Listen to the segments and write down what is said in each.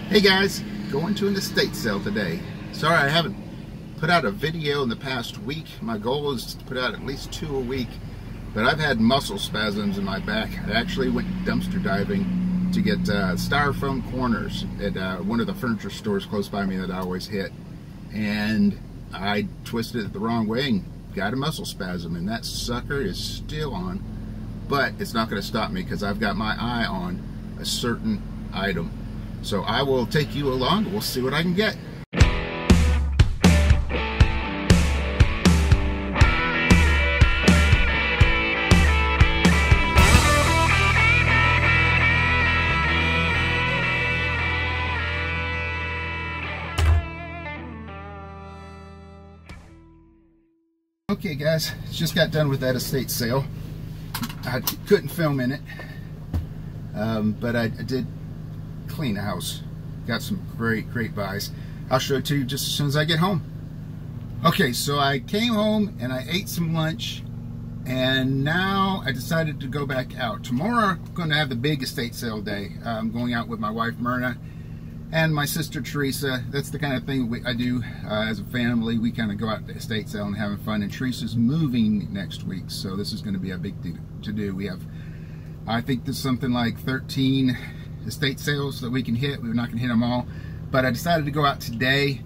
Hey guys, going to an estate sale today. Sorry I haven't put out a video in the past week. My goal is to put out at least 2 a week, but I've had muscle spasms in my back. I actually went dumpster diving to get styrofoam corners at one of the furniture stores close by me that I always hit, and I twisted it the wrong way and got a muscle spasm, and that sucker is still on, but it's not going to stop me because I've got my eye on a certain item. So I will take you along. We'll see what I can get. Okay guys, just got done with that estate sale. I couldn't film in it, but I did clean the house. Got some great buys. I'll show it to you just as soon as I get home. Okay, so I came home and I ate some lunch, and now I decided to go back out. Tomorrow I'm going to have the big estate sale day. I'm going out with my wife Myrna and my sister Teresa. That's the kind of thing I do as a family. We kind of go out to the estate sale and having fun, and Teresa's moving next week, so this is going to be a big deal to do. We have, I think there's something like 13 estate sales that we can hit. We're not going to hit them all, but I decided to go out today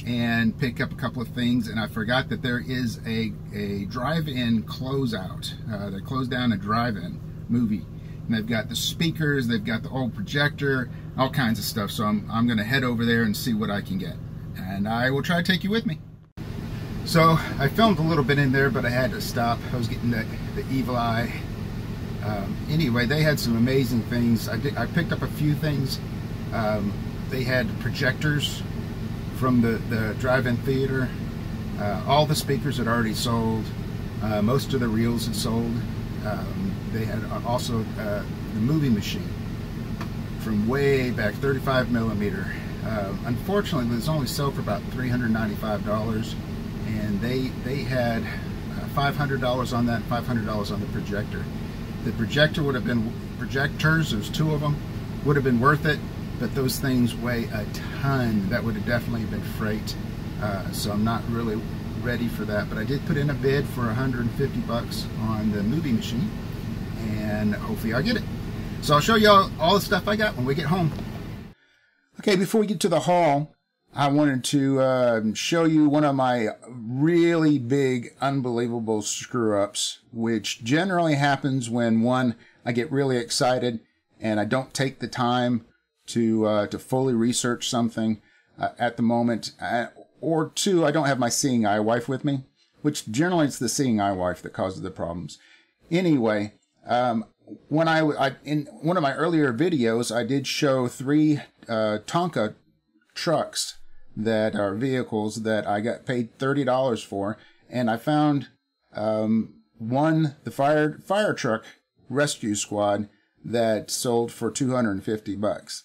and pick up a couple of things, and I forgot that there is a drive-in closeout. They closed down a drive-in movie, and they've got the speakers, they've got the old projector, all kinds of stuff. So I'm going to head over there and see what I can get, and I will try to take you with me. So I filmed a little bit in there, but I had to stop. I was getting the evil eye. Anyway, they had some amazing things. I picked up a few things. They had projectors from the drive-in theater. All the speakers had already sold. Most of the reels had sold. They had also the movie machine from way back, 35 millimeter. Unfortunately, it was only sold for about $395, and they had $500 on that, $500 on the projector. The projector would have been, projectors, there's 2 of them, would have been worth it, but those things weigh a ton. That would have definitely been freight, so I'm not really ready for that. But I did put in a bid for 150 bucks on the movie machine, and hopefully I'll get it. So I'll show you all the stuff I got when we get home. Okay, before we get to the haul, I wanted to show you one of my really big, unbelievable screw-ups, which generally happens when, one, I get really excited and I don't take the time to fully research something at the moment, or 2, I don't have my seeing eye wife with me, which generally it's the seeing eye wife that causes the problems. Anyway, when in one of my earlier videos, I did show 3 Tonka trucks that are vehicles that I got paid $30 for, and I found one, the fire truck rescue squad, that sold for 250 bucks.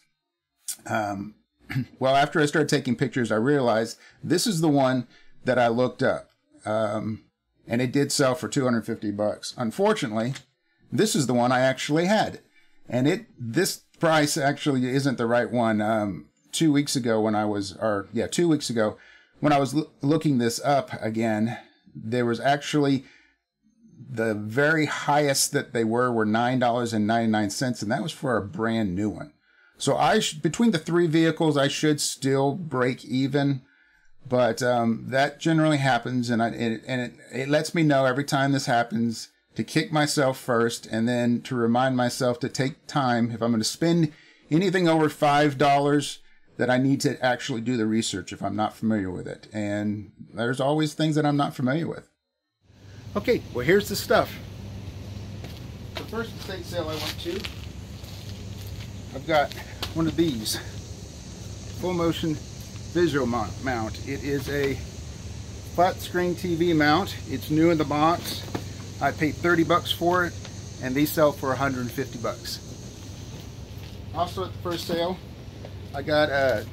Well, after I started taking pictures, I realized this is the one that I looked up, and it did sell for 250 bucks. Unfortunately, this is the one I actually had, and this price actually isn't the right one. 2 weeks ago when I was, 2 weeks ago when I was looking this up again, there was actually the very highest that they were $9.99, and that was for a brand new one. So between the 3 vehicles, I should still break even, but that generally happens, and it lets me know every time this happens to kick myself first, and then to remind myself to take time, if I'm going to spend anything over $5, that I need to actually do the research if I'm not familiar with it. And there's always things that I'm not familiar with. Okay, well, here's the stuff. The first estate sale I went to, I've got one of these full motion visual mount. It is a flat screen TV mount. It's new in the box. I paid 30 bucks for it, and these sell for 150 bucks. Also at the first sale, I got a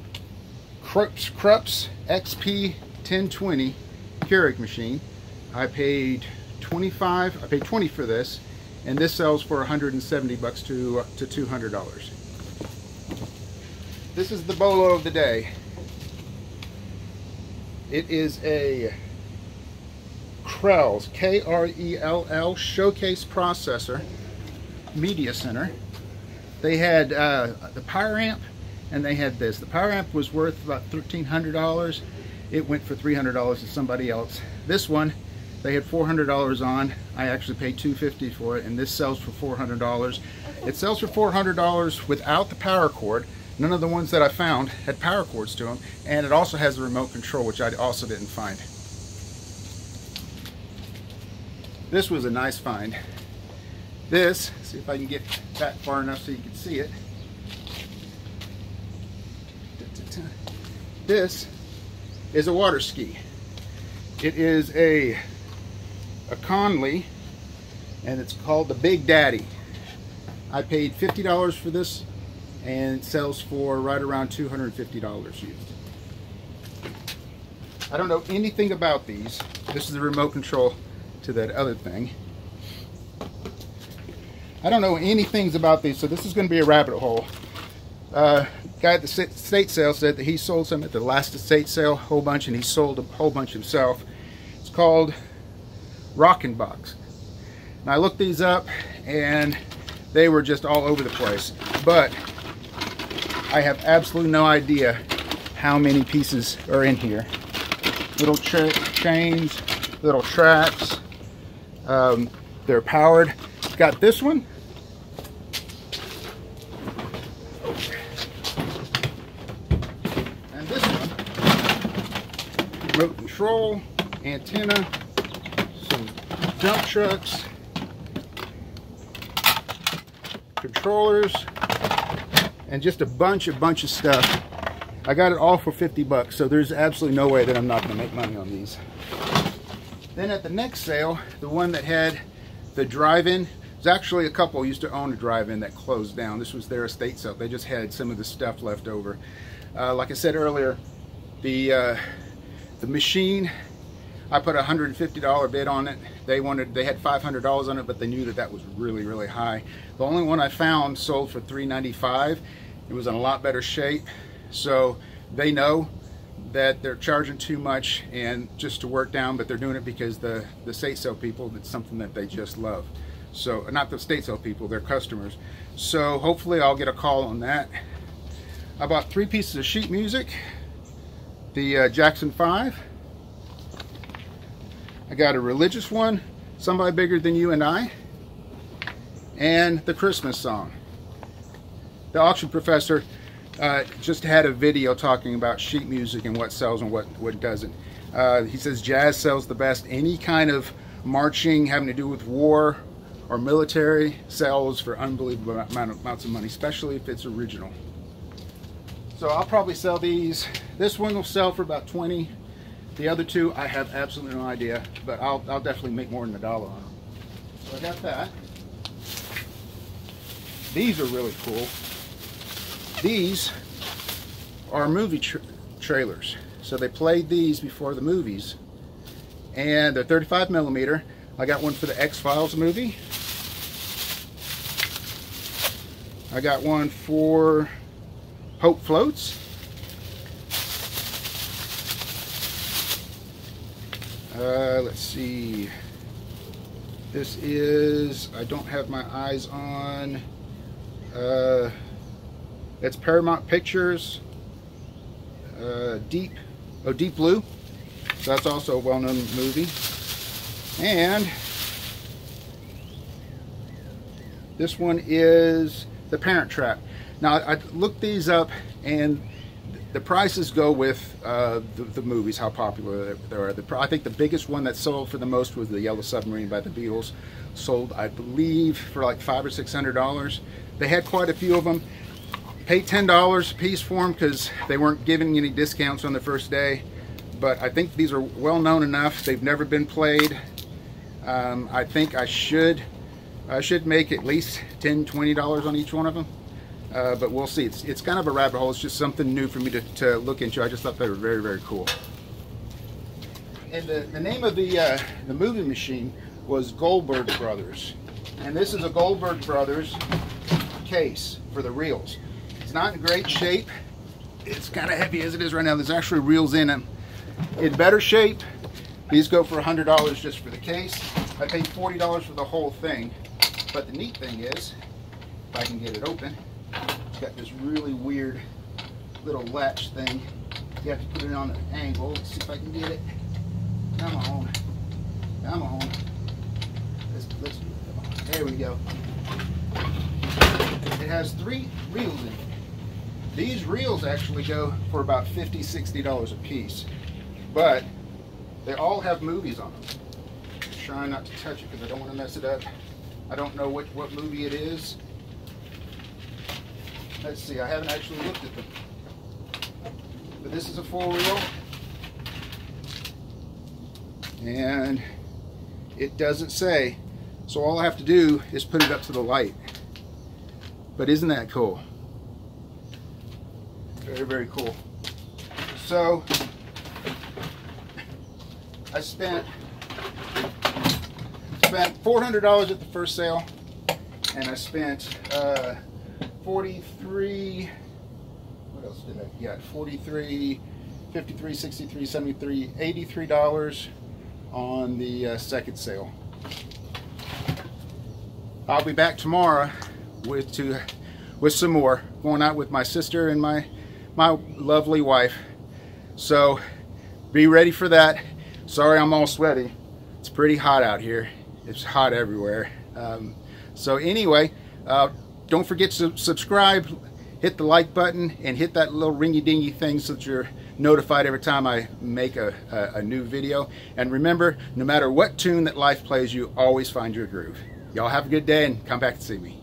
Krups XP 1020 Keurig machine. I paid 25. I paid 20 for this, and this sells for 170 bucks to $200. This is the bolo of the day. It is a Krell, K-R-E-L-L Showcase Processor Media Center. They had the power amp, and they had this. The power amp was worth about $1,300. It went for $300 to somebody else. This one, they had $400 on. I actually paid $250 for it, and this sells for $400. It sells for $400 without the power cord. None of the ones that I found had power cords to them, and it also has the remote control, which I also didn't find. This was a nice find. This, see if I can get that far enough so you can see it. This is a water ski. It is a Conley, and it's called the Big Daddy. I paid $50 for this, and it sells for right around $250 used. I don't know anything about these. This is the remote control to that other thing. I don't know anything about these, so this is going to be a rabbit hole. Guy at the estate sale said that he sold some at the last estate sale, a whole bunch, and he sold a whole bunch himself. It's called Rockin' Box. And I looked these up, and they were just all over the place. But I have absolutely no idea how many pieces are in here. Little chains, little tracks. They're powered. Got this one. And this one. Remote control, antenna, some dump trucks, controllers, and just a bunch of stuff. I got it all for 50 bucks, so there's absolutely no way that I'm not going to make money on these. Then at the next sale, the one that had the drive-in, there's actually a couple used to own a drive-in that closed down. This was their estate sale. They just had some of the stuff left over. Like I said earlier, the machine, I put a $150 bid on it. They had $500 on it, but they knew that that was really, really high. The only one I found sold for $395. It was in a lot better shape, so they know that they're charging too much and just to work down, but they're doing it because the estate sale people, it's something that they just love. So, not the estate sale people, they're customers. So hopefully I'll get a call on that. I bought 3 pieces of sheet music. The Jackson 5. I got a religious one, Somebody Bigger Than You and I, and the Christmas song. The auction professor just had a video talking about sheet music and what sells and what doesn't. He says jazz sells the best. Any kind of marching having to do with war or military sells for unbelievable amounts of money, especially if it's original. So I'll probably sell these. This one will sell for about 20. The other two, I have absolutely no idea, but I'll definitely make more than $1 on them. So I got that. These are really cool. These are movie trailers. So they played these before the movies. And they're 35 millimeter. I got one for the X-Files movie. I got one for Hope Floats. Let's see. This is, I don't have my eyes on. It's Paramount Pictures. Deep Blue. So that's also a well-known movie. And this one is The Parent Trap. Now I looked these up, and the prices go with the movies, how popular they are. I think the biggest one that sold for the most was The Yellow Submarine by the Beatles. Sold, I believe, for like $500 or $600. They had quite a few of them. Paid $10 a piece for them because they weren't giving any discounts on the first day. But I think these are well known enough. They've never been played. I think I should make at least $10, $20 on each one of them. But we'll see. It's kind of a rabbit hole. It's just something new for me to look into. I just thought they were very, very cool. And the name of the movie machine was Goldberg Brothers. And this is a Goldberg Brothers case for the reels. It's not in great shape. it's kind of heavy as it is right now. There's actually reels in them. In better shape, these go for $100 just for the case. I paid $40 for the whole thing. But the neat thing is, if I can get it open, it's got this really weird little latch thing. You have to put it on an angle. Let's see if I can get it. Come on. Come on. Let's there we go. It has 3 reels in it. These reels actually go for about $50, $60 a piece. But they all have movies on them. I'm trying not to touch it because I don't want to mess it up. I don't know what movie it is. Let's see, I haven't actually looked at them. But this is a full reel. And it doesn't say. So all I have to do is put it up to the light. But isn't that cool? Very, very cool. So I spent $400 at the first sale, and I spent 43, what else did I get? 43, 53, 63, 73, $83 on the second sale. I'll be back tomorrow with some more, going out with my sister and my lovely wife. So be ready for that. Sorry I'm all sweaty. It's pretty hot out here. It's hot everywhere. So anyway, don't forget to subscribe, hit the like button, and hit that little ringy-dingy thing so that you're notified every time I make a new video. And remember, no matter what tune that life plays, you always find your groove. Y'all have a good day and come back to see me.